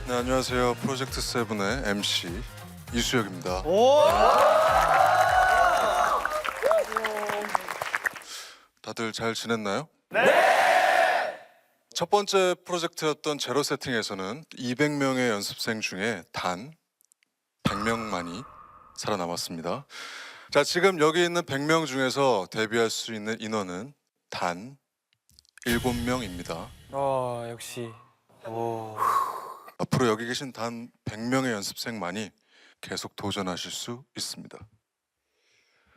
네, 안녕하세요. 프로젝트 세븐의 MC 이수혁입니다. 다들 잘 지냈나요? 네! 첫 번째 프로젝트였던 제로 세팅에서는 200명의 연습생 중에 단 100명만이 살아남았습니다. 자, 지금 여기 있는 100명 중에서 데뷔할 수 있는 인원은 단 7명입니다. 역시. 앞으로 여기 계신 단 100명의 연습생만이 계속 도전하실 수 있습니다.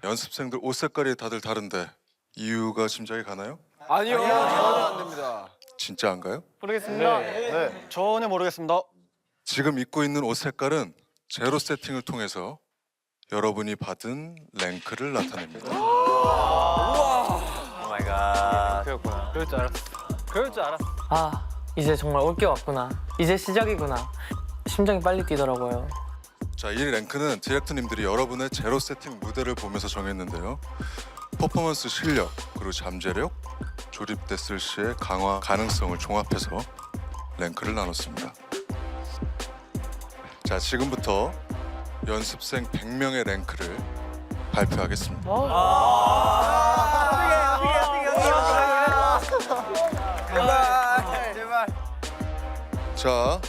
연습생들 옷 색깔이 다들 다른데 이유가 짐작이 가나요? 아니요, 전혀 안 됩니다. 진짜 안 가요? 모르겠습니다. 네, 전혀 모르겠습니다. 지금 입고 있는 옷 색깔은 제로 세팅을 통해서 여러분이 받은 랭크를 나타냅니다. 오 마이 갓. 그렇구나. 그럴 줄 알았어. 그럴 줄 알았어. 아, 이제 정말 올 게 왔구나. 이제 시작이구나. 심장이 빨리 뛰더라고요. 자, 이 랭크는 디렉터님들이 여러분의 제로 세팅 무대를 보면서 정했는데요. 퍼포먼스 실력, 그리고 잠재력, 조립됐을 시의 강화 가능성을 종합해서 랭크를 나눴습니다. 자, 지금부터 연습생 100명의 랭크를 발표하겠습니다. 제발. 자,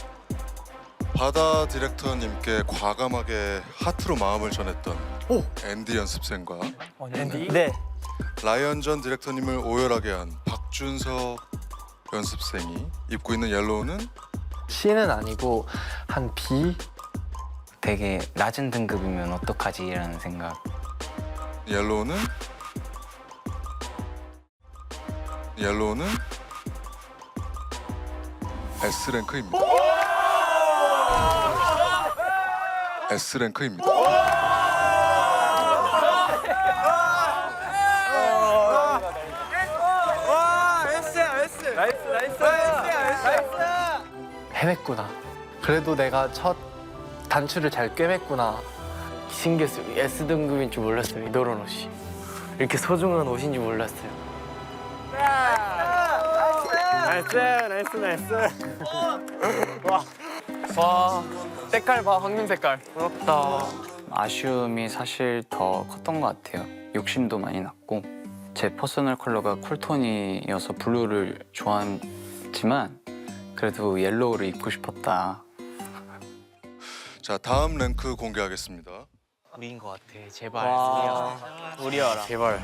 바다 디렉터님께 과감하게 하트로 마음을 전했던 앤디 연습생과 앤디? 네. 라이언전 디렉터님을 오열하게 한 박준석 연습생이 입고 있는 옐로우는 C는 아니고 한 B? 되게 낮은 등급이면 어떡하지 이라는 생각. 옐로우는 S랭크입니다. S랭크입니다. 해냈구나. 그래도 내가 첫 단추를 잘 꿰맸구나. 신기했어요. S등급인 줄 몰랐어요. 이도론 옷이. 이렇게 소중한 옷인 줄 몰랐어요. 나이스. 와, 색깔 봐, 황금 색깔. 부럽다. 아쉬움이 사실 더 컸던 것 같아요. 욕심도 많이 났고 제 퍼스널 컬러가 쿨톤이어서 블루를 좋아했지만 그래도 옐로우를 입고 싶었다. 자, 다음 랭크 공개하겠습니다. 우리인 것 같아. 제발. 우리여라. 제발.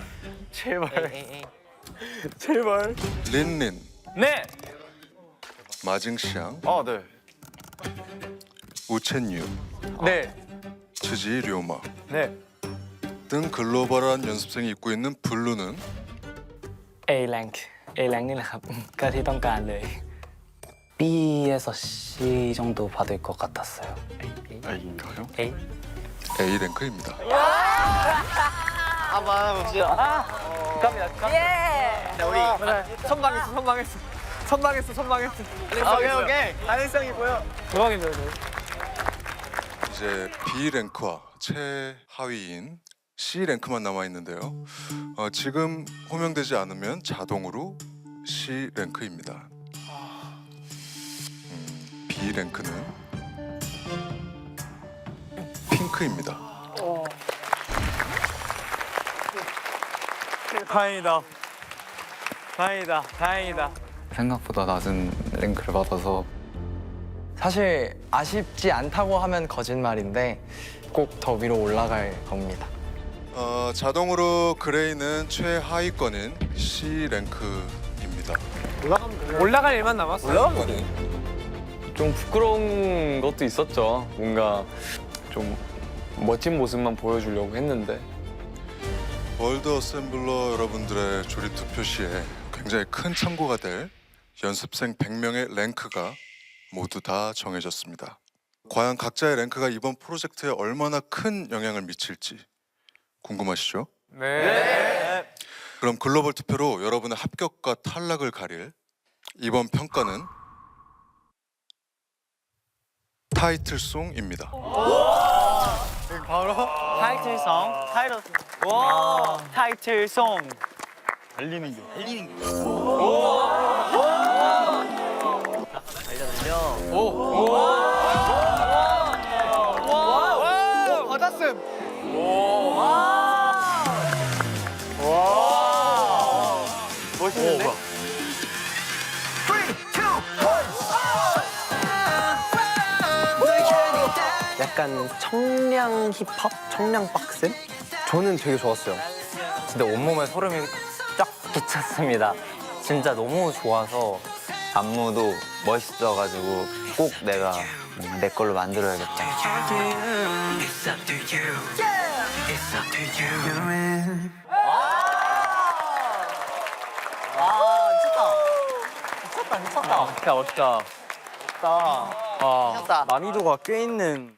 린린, 네. 마징시앙, 네. 우첸유, 네. 츠지 료마 네. 등 글로벌한 연습생이 입고 있는 블루는 A 랭크. A 랭크 นี่แหละครับ ก็ที่ต้องการเลย B에서 C 정도 받을 것 같았어요. A인가요? A. A 랭크입니다. 선방했어. 오케이. 가능성이고요. 대박이죠. 이제 B 랭크와 최하위인 C 랭크만 남아 있는데요. 지금 호명되지 않으면 자동으로 C 랭크입니다. B 랭크는 핑크입니다. 다행이다. 생각보다 낮은 랭크를 받아서 사실 아쉽지 않다고 하면 거짓말인데 꼭 더 위로 올라갈 겁니다. 자동으로 그레이는 최하위권인 C 랭크입니다. 올라갈 일만 남았어요. 좀 부끄러운 것도 있었죠. 뭔가 좀 멋진 모습만 보여주려고 했는데 월드 어셈블러 여러분들의 조립 투표 시에 굉장히 큰 참고가 될 연습생 100명의 랭크가 모두 다 정해졌습니다. 과연 각자의 랭크가 이번 프로젝트에 얼마나 큰 영향을 미칠지 궁금하시죠? 네. 그럼 글로벌 투표로 여러분의 합격과 탈락을 가릴 이번 평가는 타이틀송입니다. 바로 타이틀송. 와 타이틀송. 알려. 약간 청량 힙합? 청량 빡센? 저는 되게 좋았어요. 근데 온몸에 소름이 쫙 끼쳤습니다. 진짜 너무 좋아서 안무도 멋있어가지고 꼭 내가 내 걸로 만들어야겠다. 진짜 멋있다. 난이도가 꽤 있는.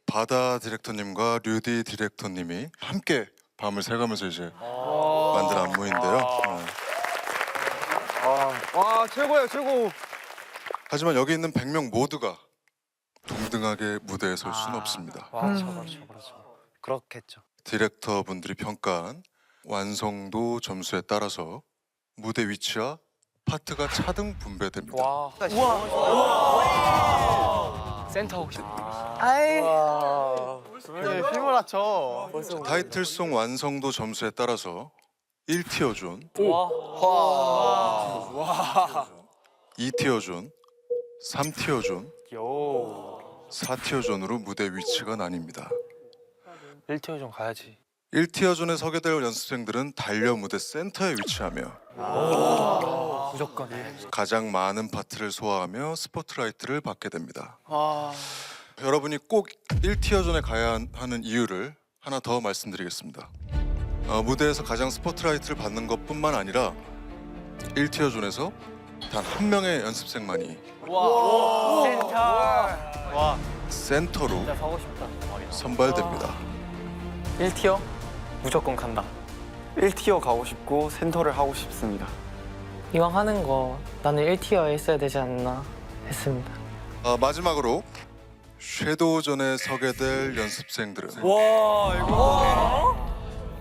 바다 디렉터님과 류디 디렉터님이 함께 밤을 새가면서 이제 만든 안무인데요. 네. 와 최고예요 최고. 하지만 여기 있는 100명 모두가 동등하게 무대에 설 수는 없습니다. 그렇죠. 그렇겠죠. 디렉터 분들이 평가한 완성도 점수에 따라서 무대 위치와 파트가 차등 분배됩니다. 센터 혹시 힘을 합쳐. 타이틀송 완성도 점수에 따라서 1티어 존, 2티어 존, 3티어 존, 4티어 존으로 무대 위치가 나뉩니다. 1티어 좀 가야지. 1티어 존에 서게 될 연습생들은 달려 무대 센터에 위치하며 무조건. 가장 많은 파트를 소화하며 스포트라이트를 받게 됩니다. 여러분이 꼭 1티어 존에 가야 하는 이유를 하나 더 말씀드리겠습니다. 무대에서 가장 스포트라이트를 받는 것뿐만 아니라 1티어 존에서 단 한 명의 연습생만이 센터로 진짜 가고 싶다. 선발됩니다. 1티어 무조건 간다. 1티어 가고 싶고 센터를 하고 싶습니다. 이왕 하는 거 나는 1티어에 있어야 되지 않나 했습니다. 마지막으로 섀도우존에 서게 될 연습생들은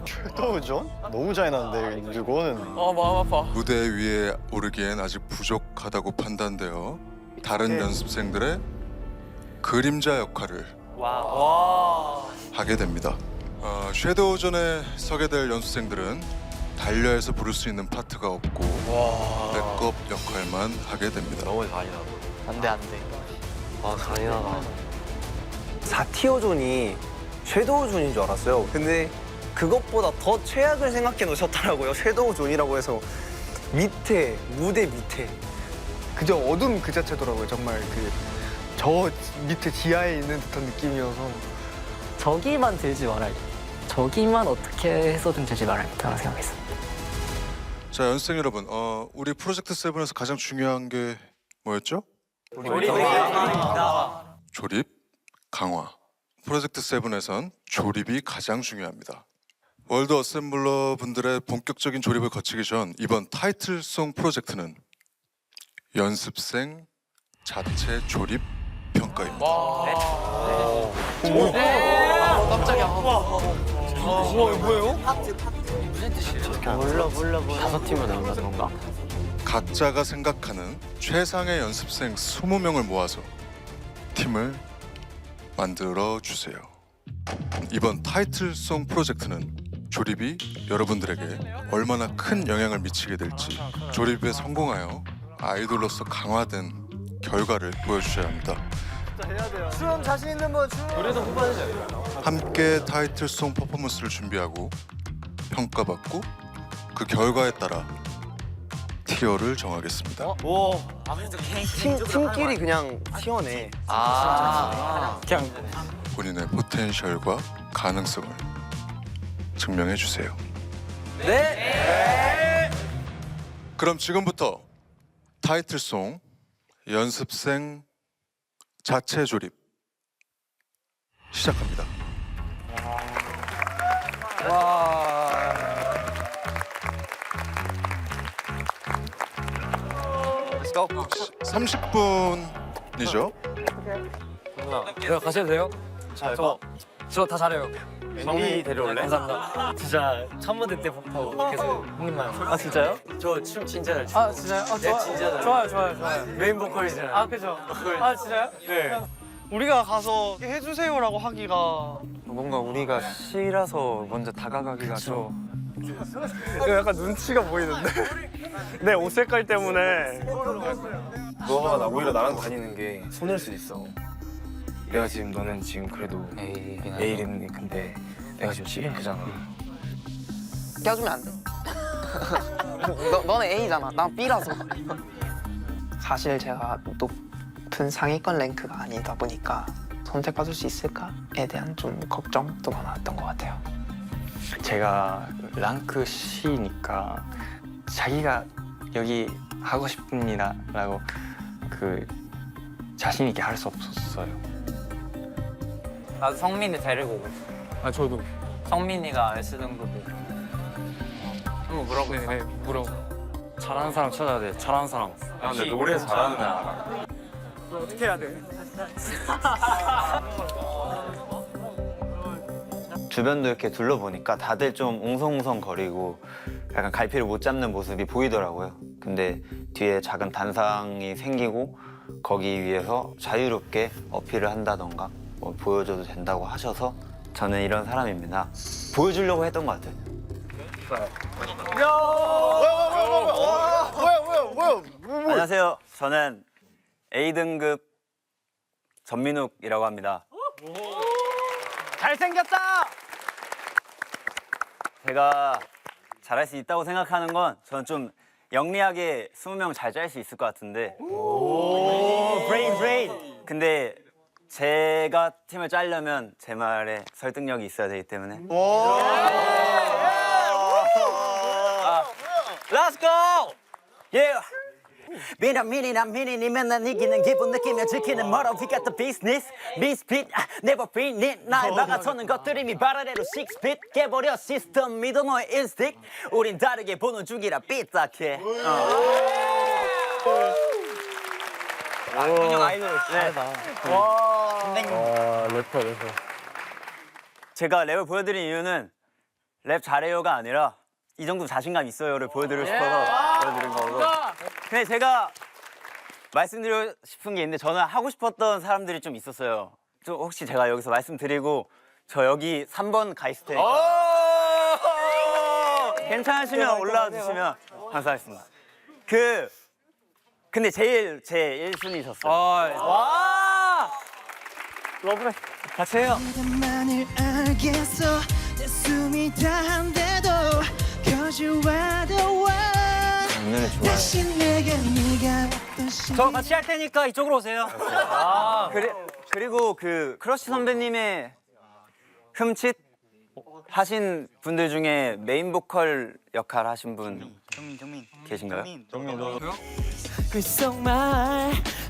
섀도우존? 너무 잔인한데 이거는. 마음 아파. 무대 위에 오르기엔 아직 부족하다고 판단되어 다른 연습생들의 그림자 역할을 하게 됩니다. 섀도우존에 서게 될 연습생들은 달려해서 부를 수 있는 파트가 없고 백업 역할만 하게 됩니다. 안돼 안돼. 아 잔인하다. 4티어 존이 섀도우 존인 줄 알았어요. 근데 그것보다 더 최악을 생각해 놓으셨더라고요. 섀도우 존이라고 해서 밑에 무대 밑에 그저 어둠 그 자체더라고요. 정말 그 저 밑에 지하에 있는 듯한 느낌이어서. 저기만 들지 말아야 돼. 저기만 어떻게 해서든 들지 말아야겠다고 생각했습니다. 자, 연습생 여러분, 우리 프로젝트 세븐에서 가장 중요한 게 뭐였죠? 조립, 강화. 프로젝트 세븐에선 조립이 가장 중요합니다. 월드 어셈블러 분들의 본격적인 조립을 거치기 전 이번 타이틀송 프로젝트는 연습생 자체 조립 평가입니다. 몰라. 5팀을 나온다는 건가? 각자가 생각하는 최상의 연습생 20명을 모아서 팀을 만들어 주세요. 이번 타이틀송 프로젝트는 조립이 여러분들에게 얼마나 큰 영향을 미치게 될지, 조립에 성공하여 아이돌로서 강화된 결과를 보여주셔야 합니다. 수영 자신 있는 분 노래도 후반이죠. 함께 타이틀송 퍼포먼스를 준비하고 평가받고 그 결과에 따라 티어를 정하겠습니다. 팀끼리 그냥 티어네. 그냥 본인의 포텐셜과 가능성을 증명해 주세요. 네. 그럼 지금부터 타이틀송 연습생 자체 조립 시작합니다. 고. 30분이죠? 제가 가셔도 돼요? 저 다 잘해요. 형이 데려올래? 감사합니다. 진짜 첫 무대 때부터 계속 형님만. 아 진짜요? 저 춤 진짜 잘 춰요. 아 진짜요? 좋아요. 메인 보컬이잖아요. 아 그죠? 아 진짜요? 네. 우리가 가서 해주세요라고 하기가 뭔가 우리가 C라서 먼저 다가가기가 좀. 이거 약간 눈치가 보이는데 내 옷 색깔 때문에 너가 오히려 나랑 다니는 게 손일 수 있어. 내가 지금 너는 지금 그래도 A는 근데 내가 지금 C랭크잖아. 껴주면 안 돼. 너는 A잖아. 난 B라서. 사실 제가 높은 상위권 랭크가 아니다 보니까 선택받을 수 있을까에 대한 좀 걱정도 많았던 것 같아요. 제가 랭크 C니까 자기가 여기 하고 싶습니다라고 그 자신 있게 할 수 없었어요. 나도 성민이 데리고 오고 싶어. 아 저도. 성민이가 S등급이. 한번 물어볼까? 네, 물어. 잘하는 사람 찾아야 돼. 잘하는 사람. 아, 근데 노래 잘하는 애 알아. 어떻게 해야 돼? 주변도 이렇게 둘러보니까 다들 좀 웅성웅성거리고 약간 갈피를 못 잡는 모습이 보이더라고요. 근데 뒤에 작은 단상이 생기고 거기 위해서 자유롭게 어필을 한다던가 뭐 보여줘도 된다고 하셔서 저는 이런 사람입니다. 보여주려고 했던 것 같아요. 안녕하세요. 저는 A등급 전민욱이라고 합니다. 잘생겼다! 제가 잘할 수 있다고 생각하는 건 저는 좀 영리하게 20명 잘 짤 수 있을 것 같은데. 브레인. 근데 제가 팀을 짜려면 제 말에 설득력이 있어야 되기 때문에. Let's go! Yeah! 미니니 맨날 이기는 기분 느끼며 지키는 모로 We got the business Misfit Never been it 날 막아서는 것들이 미 바라레로 6feet 깨버려 시스템 믿어 너의 인스틱 우린 다르게 보는 중이라 삐딱해 그냥 아이돌 잘다 래퍼. 제가 랩을 보여드린 이유는 랩 잘해요가 아니라 이 정도 자신감 있어요를 보여드리고 싶어서 보여드린 거고. 근데 제가 말씀드리고 싶은 게 있는데 저는 하고 싶었던 사람들이 좀 있었어요. 좀 혹시 제가 여기서 말씀드리고 저 여기 3번 가 있을 테니까 괜찮으시면 올라와 주시면 감사하겠습니다. 근데 제일 제 1순위셨어요. 와! 러브레 같이 해요. 저 같이 할 테니까 이쪽으로 오세요. 그리고 그 크러쉬 선배님의 흠칫 하신 분들 중에 메인 보컬 역할 하신 분 계신가요?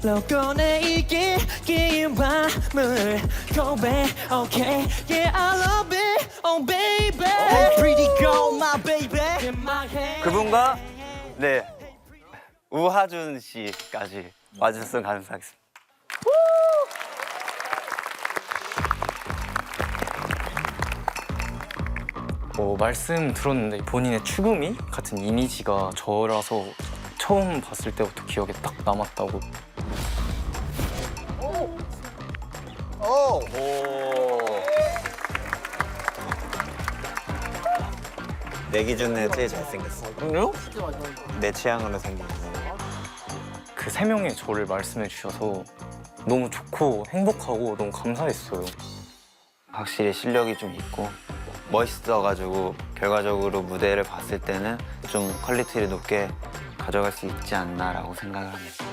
로 꺼내 이기긴 밤을 고백 Okay yeah I love it Oh baby Oh pretty girl my baby In my hand 그분과 네 우하준 씨까지 와주셨으면 감사하겠습니다. 말씀 들었는데 본인의 추구미 같은 이미지가 저라서 처음 봤을 때부터 기억에 딱 남았다고. 내 기준에 제일 잘생겼어. 그래요? 내 취향으로 생긴 거. 그 세 명의 저를 말씀해 주셔서 너무 좋고 행복하고 너무 감사했어요. 확실히 실력이 좀 있고 멋있어가지고 결과적으로 무대를 봤을 때는 좀 퀄리티를 높게 가져갈 수 있지 않나라고 생각을 합니다.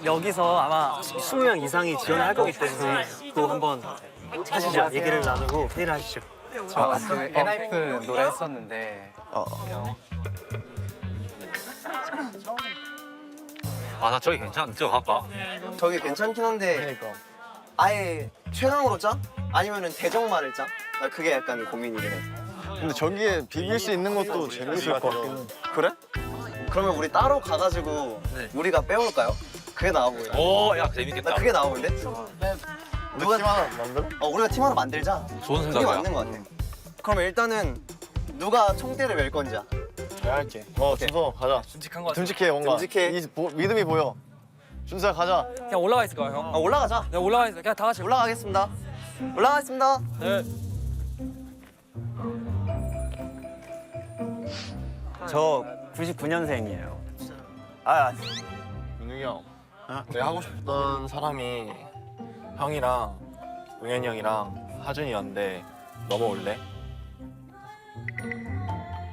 여기서 아마 20명 이상이 지원을 할 거기 때문에 또 한번 하시죠. 얘기를 나누고 회의를 하시죠. 그 엔하이픈 노래 했었는데 나 저기 괜찮은데 저거 갈까? 저기 괜찮긴 한데 아예 최강으로 짜? 아니면은 대정마를 짜? 나 그게 약간 고민이긴 해. 근데 저기에 비빌 수 있는 것도 재밌을 것 같긴 해. 그래? 그러면 우리 따로 가가지고 우리가 빼올까요? 그게 나아 보여. 오, 야 재밌겠다. 나 그게 나아 보이는데? 누가 팀 하나 만들어? 우리가 팀 하나 만들자. 좋은 그게 생각이야. 맞는 것 같아. 그럼 일단은 누가 총대를 멜 건지. 내가 할게. 준서 가자. 듬직한 거 같아. 듬직해 뭔가. 듬직해. 믿음이 보여. 준서야 가자. 그냥 올라가 있을까요, 형? 올라가자. 그냥 올라가 있어. 그냥 다 같이 올라가겠습니다. 올라가겠습니다. 네. 저 99년생이에요. 민욱이 형. 내가 하고 싶던 사람이 형이랑 용현이 형이랑 하준이였는데 넘어올래?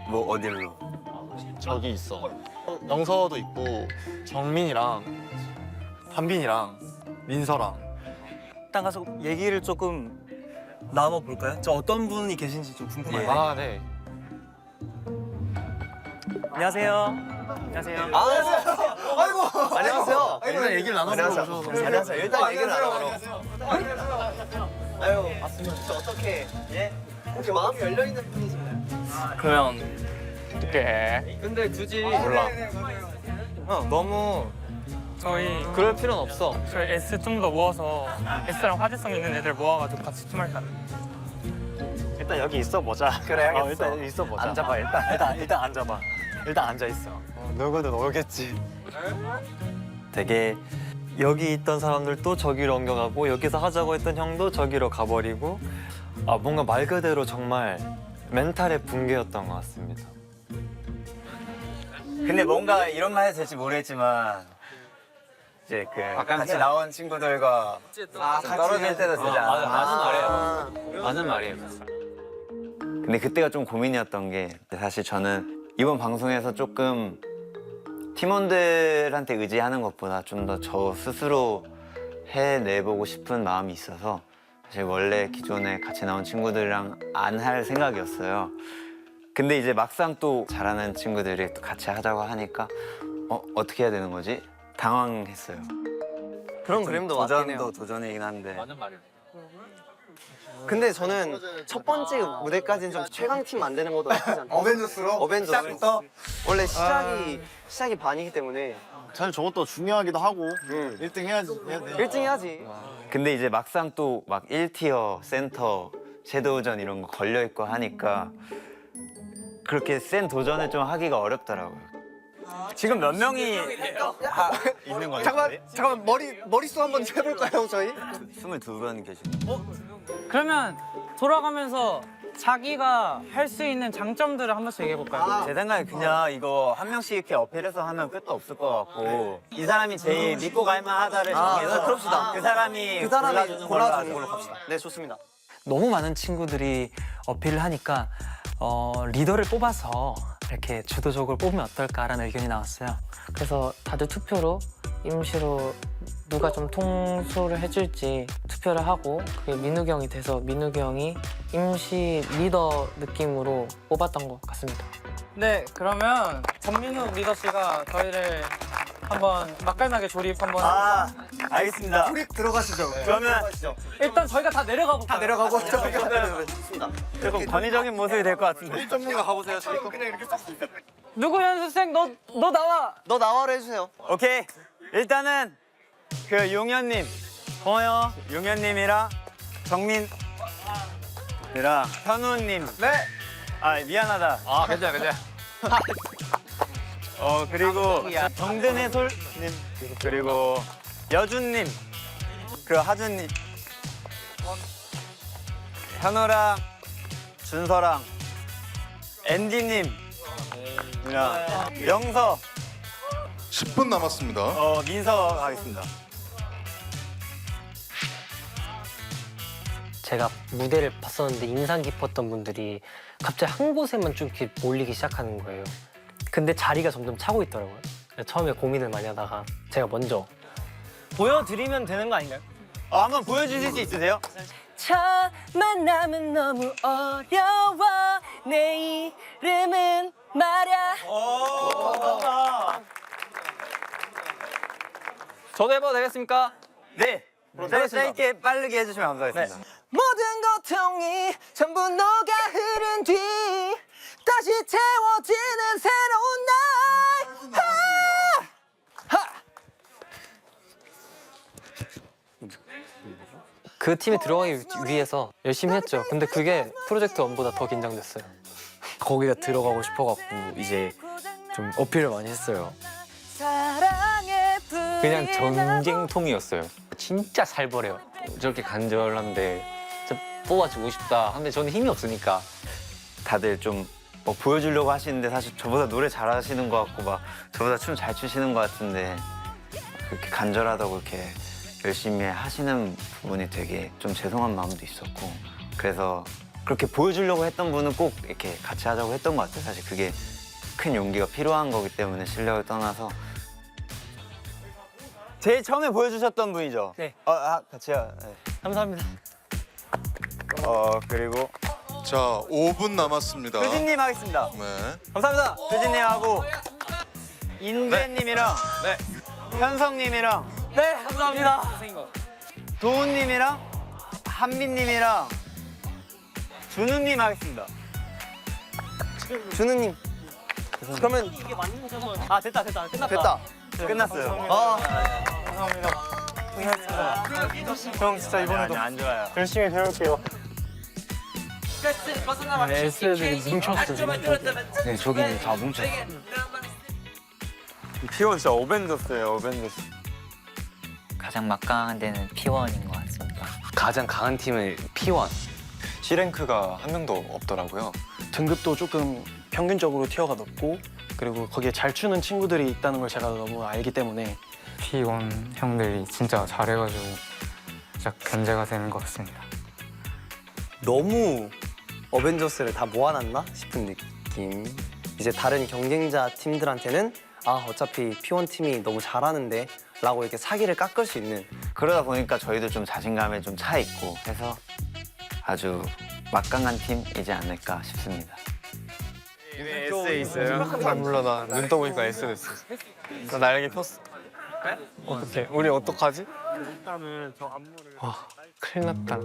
뭐 어디로? 저기 있어. 영서도 있고 정민이랑 한빈이랑 민서랑. 일단 가서 얘기를 조금 나눠볼까요? 저 어떤 분이 계신지 좀 궁금해요. 아 네. 안녕하세요. 안녕하세요. 안녕하세요. 일단 얘기를 나눠보죠. 안녕하세요. 일단 얘기를 나눠보죠. 아유, 맞습니다. 진짜 어떻게, 예? 혹시 마음이 열려있는 분이신가요? 그러면 어떡해. 근데 굳이. 몰라. 너무. 저희 그럴 필요는 없어. 저희 S 좀 더 모아서 S랑 화제성 있는 애들 모아가지고 같이 팀할까? 일단 여기 있어 보자. 그래, 알겠어. 일단 있어 보자. 앉아봐, 일단. 일단 앉아봐. 일단 앉아 있어. 누구든 오겠지. 되게 여기 있던 사람들도 저기로 옮겨가고 여기서 하자고 했던 형도 저기로 가버리고 뭔가 말 그대로 정말 멘탈의 붕괴였던 것 같습니다. 근데 뭔가 이런 말 해도 될지 모르겠지만 이제 같이 나온 친구들과 좀 떨어질 때도 되지 않아? 맞은 말이에요. 맞는 말이에요. 근데 그때가 좀 고민이었던 게 사실 저는 이번 방송에서 조금 팀원들한테 의지하는 것보다 좀 더 저 스스로 해내보고 싶은 마음이 있어서 사실 원래 기존에 같이 나온 친구들이랑 안 할 생각이었어요. 근데 이제 막상 또 잘하는 친구들이 또 같이 하자고 하니까 어떻게 해야 되는 거지? 당황했어요. 그런 그림도 맞긴 해요. 도전도 도전이긴 한데 맞는 말이에요. 근데 저는 첫 번째 무대까지는 좀 최강팀 만드는 것도 나쁘지 않아요. 어벤져스로? 원래 시작이 반이기 때문에 사실 저것도 중요하기도 하고 1등 해야지. 1등 해야지. 근데 이제 막상 또 막 1티어, 센터, 섀도우전 이런 거 걸려있고 하니까 그렇게 센 도전을 좀 하기가 어렵더라고요. 지금 몇 명이 있는 거예요? 잠깐만 머릿수 한번 해볼까요 저희? 22분 계시고 그러면 돌아가면서 자기가 할 수 있는 장점들을 한 번씩 얘기해볼까요? 제 생각에 그냥 이거 한 명씩 이렇게 어필해서 하면 끝도 없을 것 같고 이 사람이 제일 믿고 갈만하다를 정해서 그럽시다. 그 사람이 골라주는 걸로 걸로 갑시다. 네 좋습니다. 너무 많은 친구들이 어필을 하니까 리더를 뽑아서 이렇게 주도적으로 뽑으면 어떨까라는 의견이 나왔어요. 그래서 다들 투표로 임시로 누가 좀 통솔을 해줄지 투표를 하고 그게 민욱이 형이 돼서 민욱이 형이 임시 리더 느낌으로 뽑았던 것 같습니다. 네, 그러면 전민욱 리더 씨가 저희를 한번 맛깔나게 조립 한번 알겠습니다. 들어가시죠. 그러면 일단 저희가 다 내려가고 다 내려가고 좋습니다. 조금 권위적인 모습이 될 것 같은데 전문가 가보세요. 누구 연습생 너 나와. 너 나와라 해주세요. 오케이 일단은 그 용현님 고마워요. 용현님이랑 정민이랑 현우님 네. 미안하다. 괜찮아. 그리고 정든 해솔님 그리고 여준님 그 하준님 현우랑 준서랑 앤디님 영서 10분 남았습니다. 민서 가겠습니다. 제가 무대를 봤었는데 인상 깊었던 분들이 갑자기 한 곳에만 쭉 이렇게 몰리기 시작하는 거예요. 근데 자리가 점점 차고 있더라고요. 처음에 고민을 많이 하다가 제가 먼저 보여드리면 되는 거 아닌가요? 한번 보여주실 수 있으세요? 첫 만남은 너무 어려워 내 이름은 말야. 저도 해봐도 되겠습니까? 네. 짧게 빠르게 해주시면 감사하겠습니다. 모든 고통이 전부 녹아 흐른 뒤 다시 채워지는 새로운 날. 그 팀에 들어가기 위해서 열심히 했죠. 근데 그게 프로젝트 1보다 더 긴장됐어요. 거기가 들어가고 싶어갖고 이제 좀 어필을 많이 했어요. 그냥 전쟁통이었어요. 진짜 살벌해요. 저렇게 간절한데 진짜 뽑아주고 싶다 하는데 저는 힘이 없으니까. 다들 좀 보여주려고 하시는데 사실 저보다 노래 잘하시는 것 같고 막 저보다 춤 잘 추시는 것 같은데 그렇게 간절하다고 이렇게 열심히 하시는 분이 되게 좀 죄송한 마음도 있었고 그래서 그렇게 보여주려고 했던 분은 꼭 이렇게 같이 하자고 했던 것 같아요. 사실 그게 큰 용기가 필요한 거기 때문에 실력을 떠나서 제일 처음에 보여주셨던 분이죠? 네. 같이요. 네. 감사합니다. 그리고 자, 5분 남았습니다. 효진님 하겠습니다. 네. 감사합니다. 효진님하고 인배님이랑 현성님이랑 네, 감사합니다. 도훈님이랑 한빈님이랑 준우님 하겠습니다. 준우님. 그러면 아, 됐다. 끝났다. 됐다. 끝났어요. 형 진짜 이번에도 안 좋아요. 열심히 배울게요. S들이 뭉쳤어, 지금. 네, 저기는 다 뭉쳤어. P1 진짜 어벤져스예요, 어벤져스. 가장 막강한 데는 P1인 것 같습니다. 가장 강한 팀은 P1. C랭크가 한 명도 없더라고요. 등급도 조금 평균적으로 티어가 높고 그리고 거기에 잘 추는 친구들이 있다는 걸 제가 너무 알기 때문에 P1 형들이 진짜 잘해가지고 진짜 견제가 되는 것 같습니다. 너무 어벤져스를 다 모아놨나 싶은 느낌. 이제 다른 경쟁자 팀들한테는 아 어차피 P1 팀이 너무 잘하는데 라고 이렇게 사기를 깎을 수 있는 그러다 보니까 저희도 좀 자신감에 좀 차 있고 해서 아주 막강한 팀이지 않을까 싶습니다. S에 있어요? 잘 몰라, 나 눈 떠보니까 S 됐어. 나 날개 폈어. 어떡해, 우리 어떡하지? 와, 큰일 났다.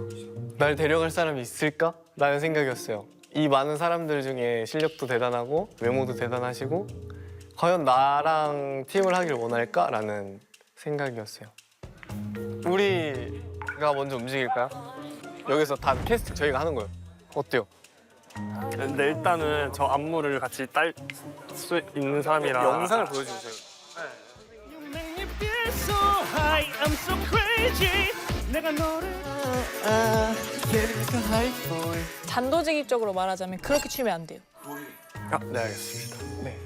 날 데려갈 사람이 있을까? 라는 생각이었어요. 이 많은 사람들 중에 실력도 대단하고 외모도 대단하시고 과연 나랑 팀을 하길 원할까? 라는 생각이었어요. 우리가 먼저 움직일까요? 여기서 다 캐스팅 저희가 하는 거예요. 어때요? 근데 일단은 저 안무를 같이 딸 수 있는 사람이랑 영상을 보여주세요. 단도직입적으로 말하자면 그렇게 추면 안 돼요. 네, 알겠습니다. 네.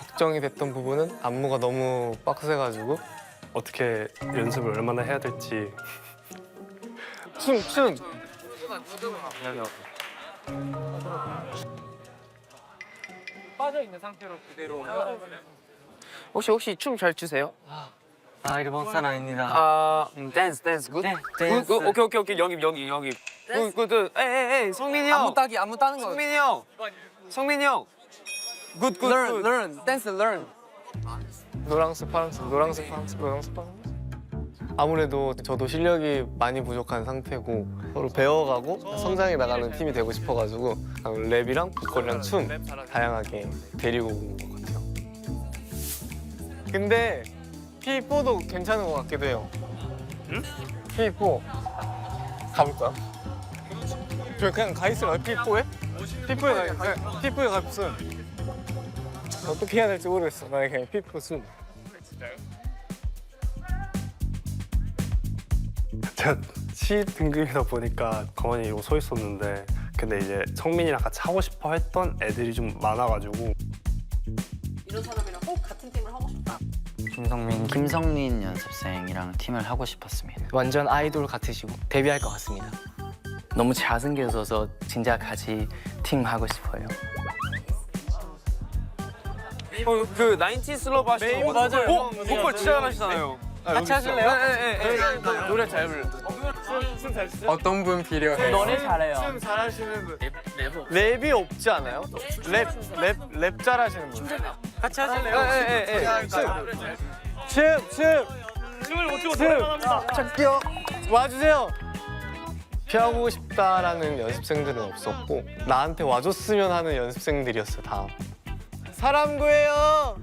걱정이 됐던 부분은 안무가 너무 빡세가지고 어떻게 연습을 얼마나 해야 될지 춤! 빠져있는 상태로 그대로. 혹시 춤 잘 추세요? 아, 일본 사람입니다. 아, 댄스 굿? 댄스. 오케이 여기. 굿. 에이 성민이 형. 안무 따는 거. 성민이 형. 굿. learn 댄스 learn. 노랑색, 파란색, 노랑색, 파란색, 노랑색, 파란색. 아무래도 저도 실력이 많이 부족한 상태고 서로 배워가고 성장해 나가는 팀이 되고 싶어가지고 랩이랑 보컬이랑 춤 다양하게 데리고 온 것 같아요. 근데 P4도 괜찮은 것 같기도 해요. 응? P4 가볼까요? 저 그냥 가 있을까요? P4에? P4에 가있어요. 어떻게 해야 될지 모르겠어. 나 그냥 P4 순. 제가 C 등급이다 보니까 가만히 이러고 서 있었는데 근데 이제 성민이랑 같이 하고 싶어 했던 애들이 좀 많아가지고 이런 사람이랑 꼭 같은 팀을 하고 싶다. 김성민 연습생이랑 팀을 하고 싶었습니다. 완전 아이돌 같으시고 데뷔할 것 같습니다. 너무 잘생겨서 진짜 같이 팀 하고 싶어요. 그 90 슬럽 하시는 거 맞아요. 보컬 진짜 잘하시잖아요. 같이 하실래요? 네. 노래 잘 불러. 어떤 분 필요해요? 노래 잘해요. 춤 잘하시는 분. 랩이 없지 않아요? 랩 잘하시는 분. 같이 하실래요? 춤을 못 추고 찾기요. 와주세요. 피하고 싶다라는 연습생들은 없었고 나한테 와줬으면 하는 연습생들이었어요 다. 사람 구해요.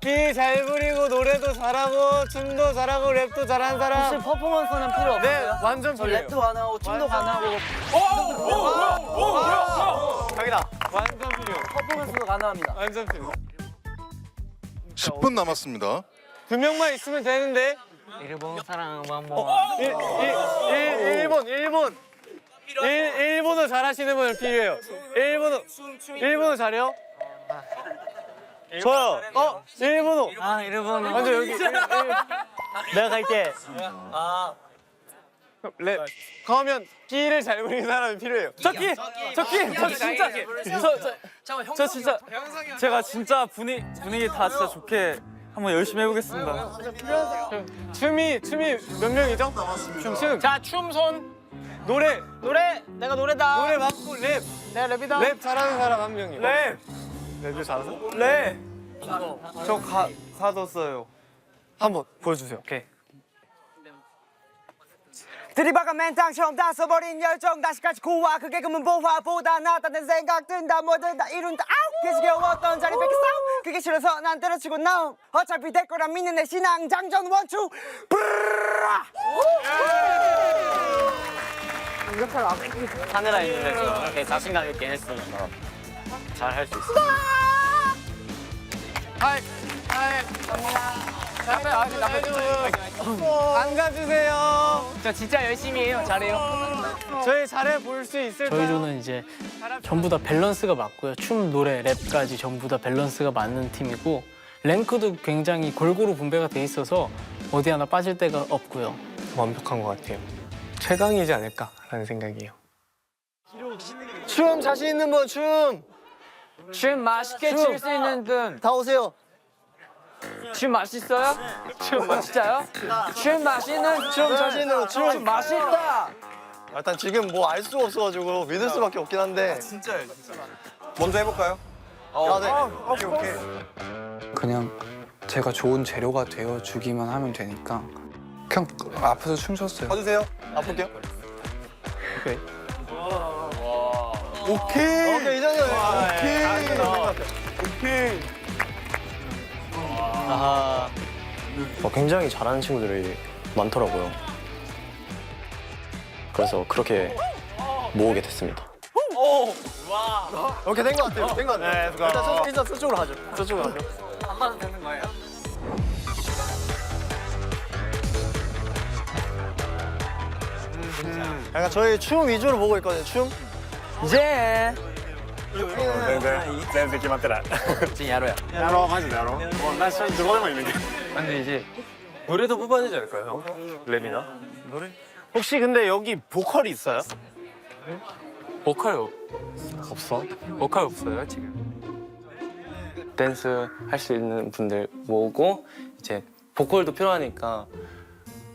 기 잘 부리고 노래도 잘하고 춤도 잘하고 랩도 잘하는 사람. 혹시 퍼포먼스는 필요 없어요? 네, 완전 저 필요해요. 랩도 가능하고 춤도 가능하고 자기다. 완전 필요해요. 퍼포먼스도 가능합니다. 완전 필요. 10분 남았습니다. 2명만 있으면 되는데. 일본 사랑 한번. 일본어 잘하시는 분 필요해요. 일본어 잘해요? 저요. 일본어. 아 일본어. 먼저 여기. 내가 갈게. 랩. 그러면 끼를 잘 부리는 사람이 필요해요. 저 진짜 제가 진짜 분위기 다 진짜 좋게 한번 열심히 해보겠습니다. 춤이 몇 명이죠? 춤. 자 춤손. 노래 내가 노래다. 노래 맞고 랩. 내가 랩이다. 랩 잘하는 사람 한 명이요. 네. 랩을 잘하세요? 네. 저 가사 써요. 한번 보여주세요. 오케이. 들이박아 맨땅 처음 다 써버린 열정 다시까지 고와 그게 금은 보화보다 낫다는 생각 든다 뭐든 다 이룬다 아우 계속해왔던 자리 뺏기 싸움 그게 싫어서 난 때려치고 나옴 어차피 될 거라 믿는 내 신앙 장전 원투 브르르르 카메라 있는데 좀 자신감 있게 했으니까 잘 할 수 있어. 안 가주세요. 저 진짜 열심히 해요. 잘해요. 저희 잘해 볼 수 있을까요? 저희 조는 이제 전부 다 밸런스가 맞고요. 춤, 노래, 랩까지 전부 다 밸런스가 맞는 팀이고 랭크도 굉장히 골고루 분배가 돼 있어서 어디 하나 빠질 데가 없고요. 완벽한 것 같아요. 최강이지 않을까라는 생각이에요. 춤 자신 있는 분 춤. 춤 맛있게 출 수 있는 분. 다 오세요 춤 맛있어요? 춤 맛있어요? 춤 맛있는 춤 자신 있는 분 춤. 춤 맛있다. 일단 지금 뭐 알 수가 없어가지고 믿을 수밖에 없긴 한데. 진짜요, 진짜. 먼저 해볼까요? 네. 오케이. 그냥 제가 좋은 재료가 되어 주기만 하면 되니까 그냥 앞에서 춤췄어요. 봐주세요. 아플게요. 오케이. 오케이. 이 정도면 오케이. 굉장히 잘하는 친구들이 많더라고요. 그래서 그렇게 모으게 됐습니다. 오케이 된 것 같아요. 된 것 같아요. 네, 일단 저쪽으로 하죠. 저쪽으로 하죠. 안 봐도 되는 거예요? 약간 저희 춤 위주로 보고 있거든요. 춤. 이제 지금 야로야. 근데 이제 노래도 뽑아야 되지 않을까요, 형? 랩이나? 노래? 혹시 근데 여기 보컬이 있어요? 보컬 없어? 보컬 없어요 지금. 댄스 할 수 있는 분들 모으고 이제 보컬도 필요하니까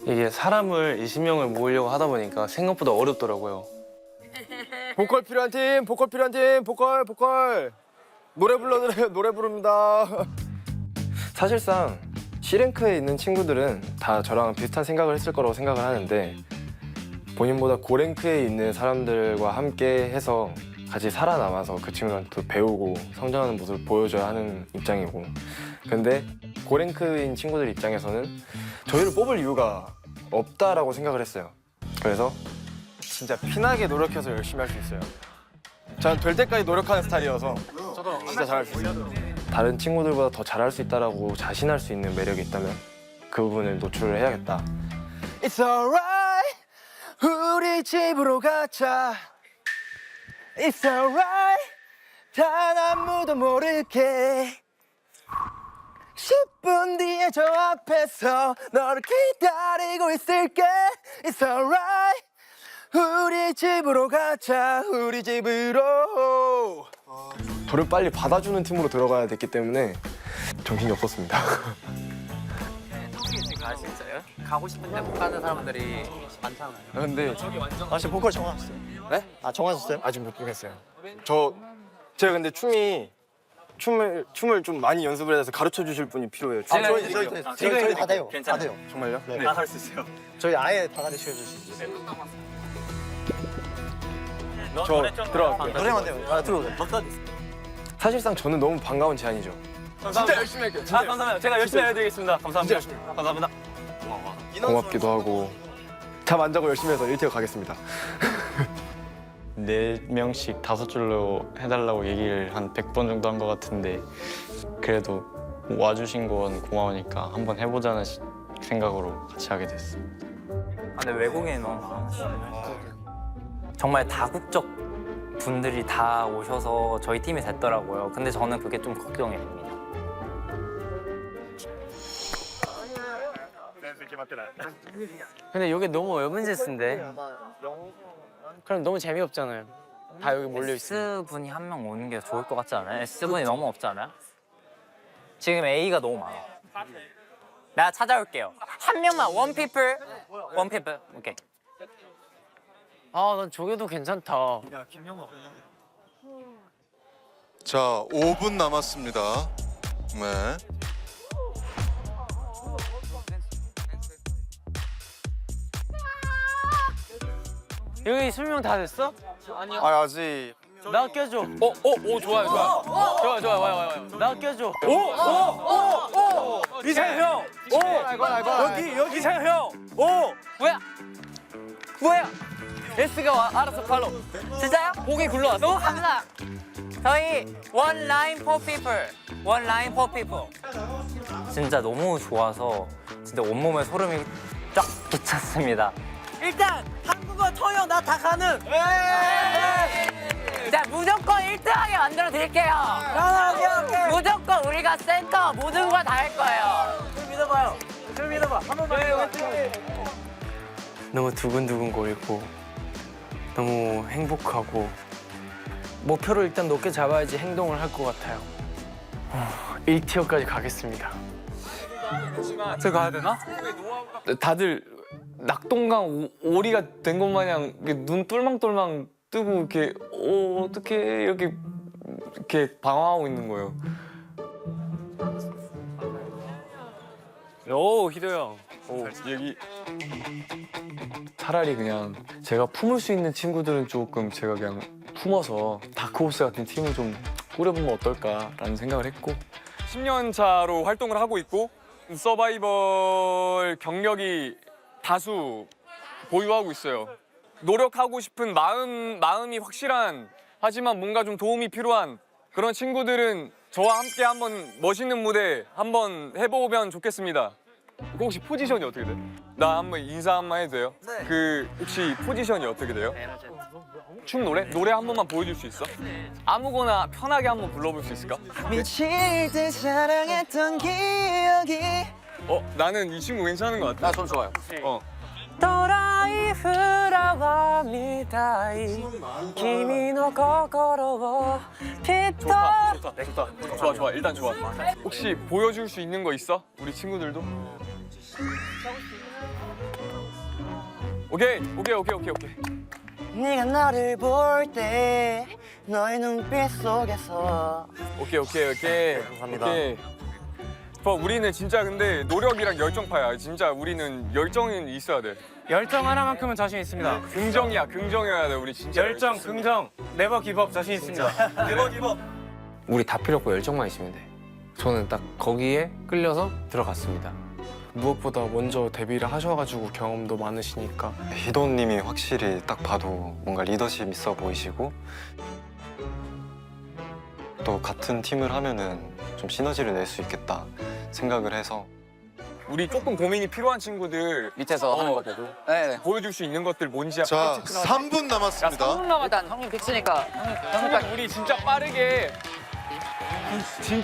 이게 사람을 20명을 모으려고 하다 보니까 생각보다 어렵더라고요. 보컬 필요한 팀, 보컬 필요한 팀, 보컬. 노래 불러드려요. 노래 부릅니다. 사실상 C랭크에 있는 친구들은 다 저랑 비슷한 생각을 했을 거라고 생각을 하는데 본인보다 고랭크에 있는 사람들과 함께 해서 같이 살아남아서 그 친구들한테 또 배우고 성장하는 모습을 보여줘야 하는 입장이고 근데 고랭크인 친구들 입장에서는 저희를 뽑을 이유가 없다라고 생각을 했어요. 그래서 진짜 피나게 노력해서 열심히 할 수 있어요. 저는 될 때까지 노력하는 스타일이어서 진짜 잘할 수 있어요. 다른 친구들보다 더 잘할 수 있다라고 자신할 수 있는 매력이 있다면 그 부분을 노출을 해야겠다. It's alright. 우리 집으로 가자. It's alright. 단 아무도 모르게. 10분 뒤에 저 앞에서 너를 기다리고 있을게. It's alright. 우리 집으로 가자. 우리 집으로. 저를 빨리 받아주는 팀으로 들어가야 됐기 때문에 정신이 없었습니다. 아 진짜요? 가고 싶은데 못 가는 사람들이 많잖아요. 근데 아직 보컬 정하셨어요? 네? 아 정하셨어요? 아직 못 보겠어요. 제가 근데 춤을 좀 많이 연습을 해서 가르쳐 주실 분이 필요해요. 저희 다 돼요. 다 돼요. 정말요? 네. 다 할 수 있어요. 저희 아예 다 가르쳐 주시죠. 저 들어갈게요. 노래만 돼요. 아 들어오세요. 사실상 저는 너무 반가운 제안이죠. 진짜 열심히 할게요. 아 감사합니다. 제가 열심히 해드리겠습니다. 감사합니다. 감사합니다. 고맙기도 하고 잠 안 자고 열심히 해서 1티어 가겠습니다. 4명씩 5줄로 해달라고 얘기를 한 100번 정도 한 것 같은데 그래도 와주신 건 고마우니까 한번 해보자는 생각으로 같이 하게 됐어요. 근데 외국인이 너무 많았어요. 정말 다국적 분들이 다 오셔서 저희 팀이 됐더라고요. 근데 저는 그게 좀 걱정이 됩니다. 근데 이게 너무 어벤져스인데. 그럼 너무 재미없잖아요. 다 여기 몰려 있어. S분이 한 명 오는 게 좋을 것 같지 않아요? S분이 너무 없지 않아요? 지금 A가 너무 많아. 내가 찾아올게요. 한 명만 원 피플. 오케이. 아, 난 저게도 괜찮다. 자, 5분 남았습니다. 네. 여기 20명 다 됐어? 아 아직. 나 껴줘. 오 좋아요. 와요. 나 껴줘. 이상형 형. 여기 이상형 형. 뭐야? S가 알아서 팔로. 진짜요? 고개 굴러왔어. 너무 감사. 저희 one line for people. 진짜 너무 좋아서 진짜 온몸에 소름이 쫙 돋았습니다. 일단 한국어 통역 나 다 가능. 자 무조건 1등하게 만들어 드릴게요. 오케이. 무조건 우리가 센터 모든 거 다 할 거예요. 좀 믿어봐. 한 번만. 너무 두근두근 거리고 너무 행복하고 목표를 일단 높게 잡아야지 행동을 할 것 같아요. 1티어까지 가겠습니다. 저 가야 되나? 다들 낙동강 오리가 된 것 마냥 눈 똘망똘망 뜨고 이렇게 어떻게 이렇게 방황하고 있는 거예요. 오 희도 형. 여기 차라리 그냥 제가 품을 수 있는 친구들은 조금 제가 그냥 품어서 다크호스 같은 팀을 좀 꾸려보면 어떨까라는 생각을 했고 10년 차로 활동을 하고 있고 서바이벌 경력이 다수 보유하고 있어요. 노력하고 싶은 마음이 확실한 하지만 뭔가 좀 도움이 필요한 그런 친구들은 저와 함께 한번 멋있는 무대 한번 해보면 좋겠습니다. 혹시 포지션이 어떻게 돼? 나 한번 인사 한번 해도 돼요? 네. 그 혹시 포지션이 어떻게 돼요? 춤 노래 한 번만 보여줄 수 있어? 아무거나 편하게 한번 불러볼 수 있을까? 미칠 때 사랑했던 기억이 나는 이 친구 괜찮은 것 같아. 전 좋아요. 도라이 후라와 미다이 kimi no kokoro wo kitto 좋아. 일단 좋아. 혹시 보여줄 수 있는 거 있어? 우리 친구들도? 오케이. 네가 나를 볼 때 너의 눈빛 속에서 오케이. 감사합니다. 오케이. 우리는 진짜 근데 노력이랑 열정파야. 진짜 우리는 열정은 있어야 돼. 열정 하나만큼은 자신 있습니다. 긍정이어야 돼. 우리 진짜. 열정, 긍정, 네버 기법 자신 있습니다. 네버 기법. 우리 다 필요 없고 열정만 있으면 돼. 저는 딱 거기에 끌려서 들어갔습니다. 무엇보다 먼저 데뷔를 하셔가지고 경험도 많으시니까 희도님이 확실히 딱 봐도 뭔가 리더십 있어 보이시고 또 같은 팀을 하면은 좀 시너지를 낼 수 있겠다 생각을 해서 우리 조금 고민이 필요한 친구들 밑에서 하는 거 보고. 네. 보여줄 수 있는 것들 뭔지 자, 3분 남았습니다. 일단 형님 픽스니까 형님 우리 진짜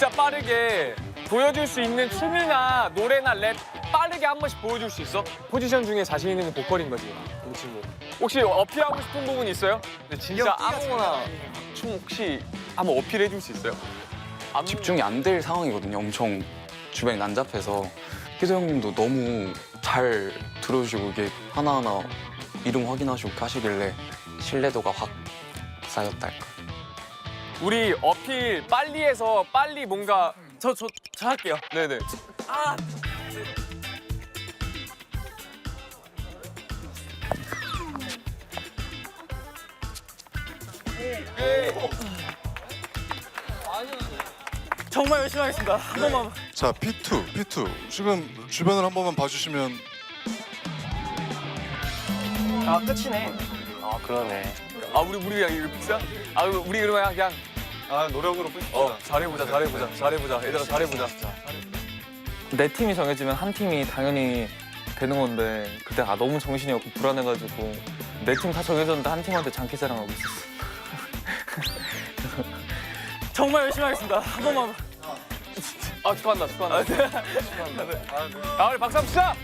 빠르게 보여줄 수 있는 춤이나 노래나 랩 빠르게 한 번씩 보여줄 수 있어? 포지션 중에 자신 있는 게 보컬인 거지, 우리 친구. 혹시 어필하고 싶은 부분 있어요? 근데 진짜 아무거나 춤 혹시 한번 어필해 줄 수 있어요? 집중이 안 될 상황이거든요. 엄청 주변이 난잡해서 희도 형님도 너무 잘 들어주시고 이게 하나하나 이름 확인하시고 하시길래 신뢰도가 확 쌓였달까. 우리 어필 빨리 해서 빨리 뭔가 저 할게요. 네네. 정말 열심히 하겠습니다. 한 번만. 자, P2. 지금 주변을 한 번만 봐주시면 아, 끝이네. 아 그러네. 우리 그냥 이거 픽스야? 우리 그러면 그냥 노력으로 뿌립시다. 잘해보자. 얘들아 잘해보자. 내 팀이 정해지면 한 팀이 당연히 되는 건데 그때 너무 정신이 없고 불안해가지고 내 팀 다 정해졌는데 한 팀한테 장기자랑하고 있었어. 정말 열심히 하겠습니다. 한 번만. 축하한다. 우리 박수 한번 치자.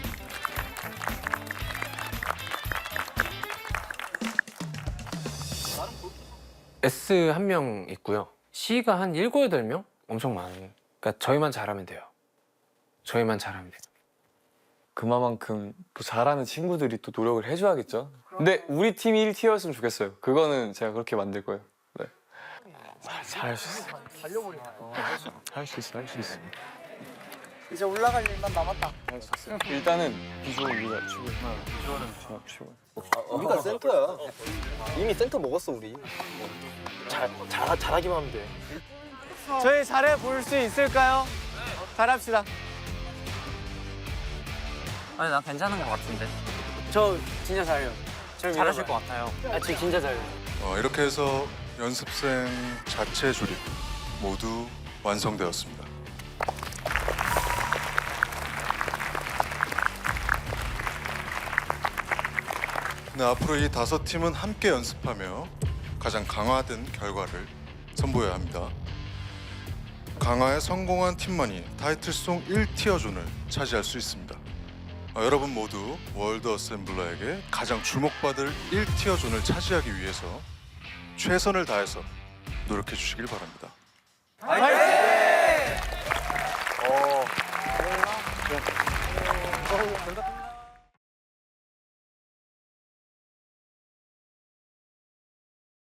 S 한 명 있고요. C가 한 7, 8명? 엄청 많아요. 그러니까 저희만 잘하면 돼요. 저희만 잘하면 돼요. 그만큼 또 잘하는 친구들이 또 노력을 해줘야겠죠. 근데 우리 팀이 1티어였으면 좋겠어요. 그거는 제가 그렇게 만들 거예요. 네. 잘할 수 있어. 할 수 있어, 할 수 있어. 이제 올라갈 일만 남았다. 일단은 비주얼 우리가 치고 비주얼은 제가 치고. 우리가 센터야. 이미 센터 먹었어 우리. 잘하기만 하면 돼. 저희 잘해 볼 수 있을까요? 잘합시다. 아니 난 괜찮은 것 같은데. 저 진짜 잘해요. 잘하실 것 같아요. 아 진짜 잘해요. 이렇게 해서 연습생 자체 조립 모두 완성되었습니다. 네, 앞으로 이 5팀은 함께 연습하며 가장 강화된 결과를 선보여야 합니다. 강화에 성공한 팀만이 타이틀송 1티어존을 차지할 수 있습니다. 여러분 모두 월드 어셈블러에게 가장 주목받을 1티어존을 차지하기 위해서 최선을 다해서 노력해 주시길 바랍니다. 화이팅!